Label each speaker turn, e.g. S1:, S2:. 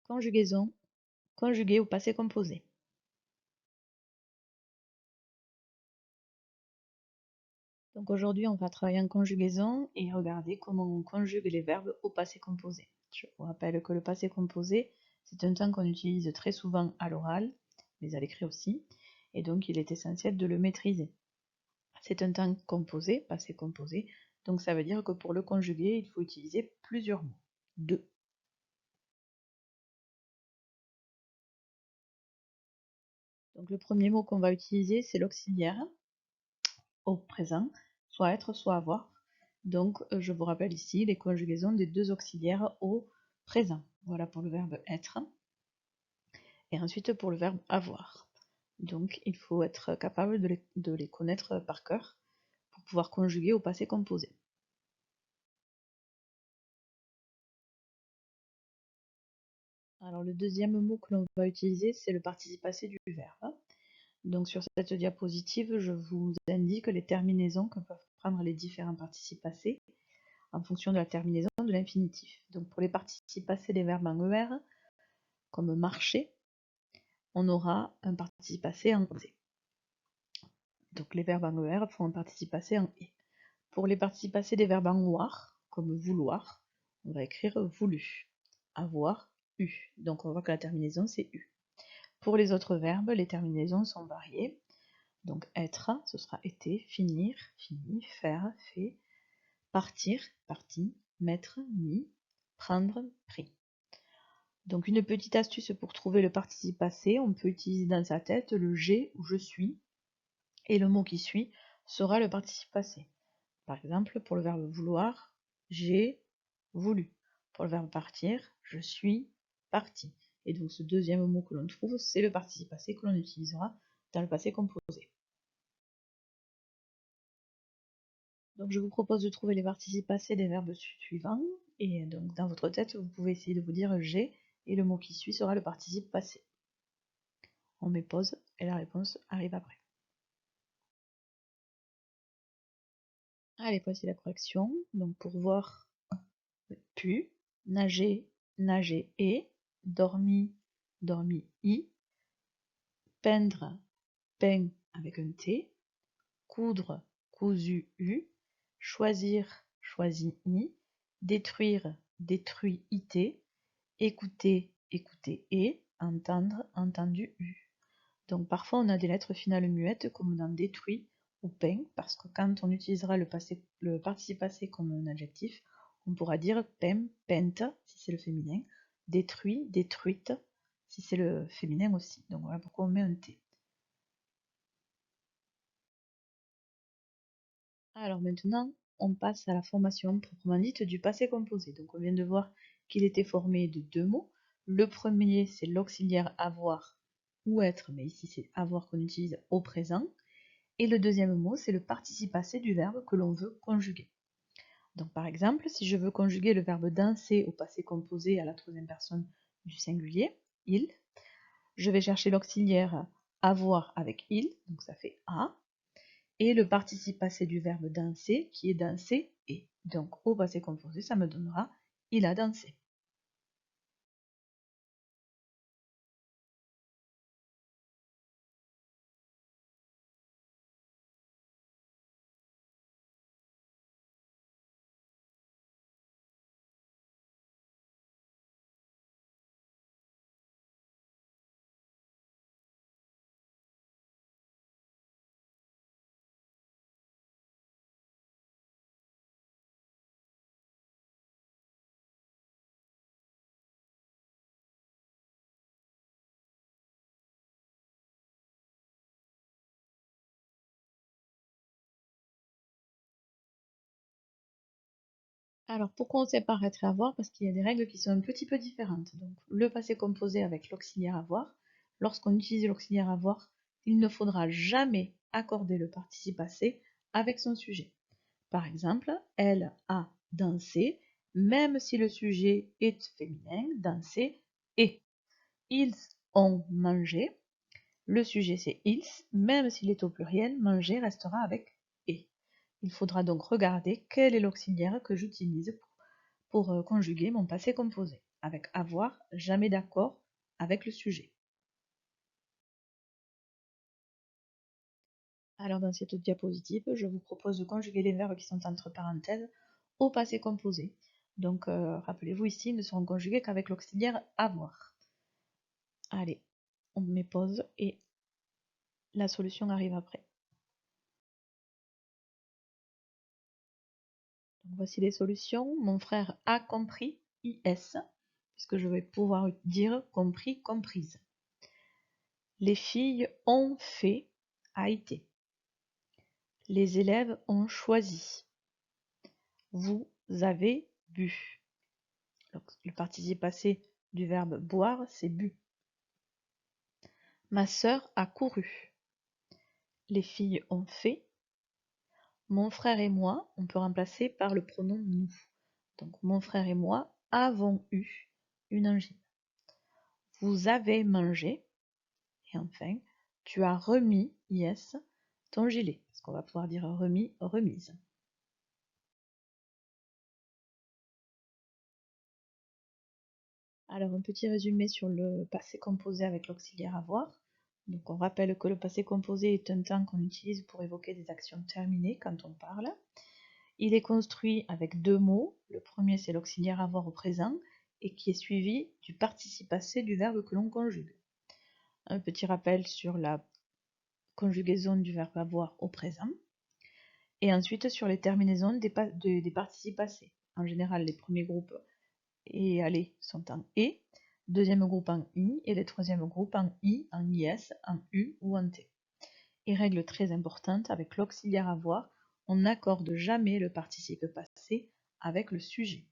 S1: Conjugaison, conjugué au passé composé. Donc aujourd'hui, on va travailler en conjugaison et regarder comment on conjugue les verbes au passé composé. Je vous rappelle que le passé composé, c'est un temps qu'on utilise très souvent à l'oral, mais à l'écrit aussi, et donc il est essentiel de le maîtriser. C'est un temps composé, passé composé, donc ça veut dire que pour le conjuguer, il faut utiliser plusieurs mots. Deux. Donc le premier mot qu'on va utiliser, c'est l'auxiliaire au présent, soit être, soit avoir. Donc je vous rappelle ici les conjugaisons des deux auxiliaires au présent. Voilà pour le verbe être. Et ensuite pour le verbe avoir. Donc il faut être capable de les connaître par cœur pour pouvoir conjuguer au passé composé. Alors le deuxième mot que l'on va utiliser, c'est le participe passé du verbe. Donc sur cette diapositive, je vous indique les terminaisons que peuvent prendre les différents participes passés en fonction de la terminaison de l'infinitif. Donc pour les participes passés des verbes en ER, comme marcher, on aura un participe passé en T. Donc les verbes en ER font un participe passé en E. Pour les participes passés des verbes en OIR, comme vouloir, on va écrire voulu. Avoir, eu. Donc on voit que la terminaison c'est U. Pour les autres verbes, les terminaisons sont variées. Donc être, ce sera été, finir, fini, faire, fait, partir, parti, mettre, mis, prendre, pris. Donc une petite astuce pour trouver le participe passé, on peut utiliser dans sa tête le j'ai ou je suis, et le mot qui suit sera le participe passé. Par exemple, pour le verbe vouloir, j'ai voulu. Pour le verbe partir, je suis parti. Et donc ce deuxième mot que l'on trouve, c'est le participe passé que l'on utilisera dans le passé composé. Donc je vous propose de trouver les participes passés des verbes suivants, et donc dans votre tête, vous pouvez essayer de vous dire j'ai, et le mot qui suit sera le participe passé. On met pause, et la réponse arrive après. Allez, voici la correction. Donc pour voir, pu, nager, nager et, dormi, dormi i, peindre, peint avec un T, coudre, cousu u, choisir, choisi i, détruire, détruit it, écouter, écouter et, entendre, entendu u. Donc parfois on a des lettres finales muettes comme dans détruit ou peint, parce que quand on utilisera le participe passé comme un adjectif, on pourra dire peint, peinte, si c'est le féminin, détruit, détruite, si c'est le féminin aussi. Donc voilà pourquoi on met un T. Alors maintenant, on passe à la formation proprement dite du passé composé. Donc on vient de voir qu'il était formé de deux mots. Le premier, c'est l'auxiliaire avoir ou être, mais ici c'est avoir qu'on utilise au présent. Et le deuxième mot, c'est le participe passé du verbe que l'on veut conjuguer. Donc par exemple, si je veux conjuguer le verbe danser au passé composé à la troisième personne du singulier, il, je vais chercher l'auxiliaire avoir avec il, donc ça fait a, et le participe passé du verbe danser, qui est danser et. Donc au passé composé, ça me donnera il a dansé. Alors pourquoi on sépare être et avoir? Parce qu'il y a des règles qui sont un petit peu différentes. Donc le passé composé avec l'auxiliaire avoir, lorsqu'on utilise l'auxiliaire avoir, il ne faudra jamais accorder le participe passé avec son sujet. Par exemple, elle a dansé, même si le sujet est féminin, danser et. Ils ont mangé, le sujet c'est ils, même s'il est au pluriel, manger restera avec et. Il faudra donc regarder quel est l'auxiliaire que j'utilise pour conjuguer mon passé composé, avec avoir jamais d'accord avec le sujet. Alors dans cette diapositive, je vous propose de conjuguer les verbes qui sont entre parenthèses au passé composé. Donc rappelez-vous ici, ils ne seront conjugués qu'avec l'auxiliaire avoir. Allez, on met pause et la solution arrive après. Donc voici les solutions. Mon frère a compris, IS, puisque je vais pouvoir dire compris, comprise. Les filles ont fait, a été. Les élèves ont choisi. Vous avez bu. Donc, le participe passé du verbe boire, c'est bu. Ma sœur a couru. Les filles ont fait. Mon frère et moi, on peut remplacer par le pronom nous. Donc mon frère et moi avons eu une angine. Vous avez mangé. Et enfin, tu as remis, yes, ton gilet. Parce qu'on va pouvoir dire remis, remise. Alors un petit résumé sur le passé composé avec l'auxiliaire avoir. Donc on rappelle que le passé composé est un temps qu'on utilise pour évoquer des actions terminées quand on parle. Il est construit avec deux mots. Le premier c'est l'auxiliaire avoir au présent et qui est suivi du participe passé du verbe que l'on conjugue. Un petit rappel sur la conjugaison du verbe avoir au présent. Et ensuite sur les terminaisons des participes passés. En général, les premiers groupes et aller sont en et, deuxième groupe en i et les troisième groupes en i, en is, en u ou en t. Et règle très importante, avec l'auxiliaire avoir, on n'accorde jamais le participe passé avec le sujet.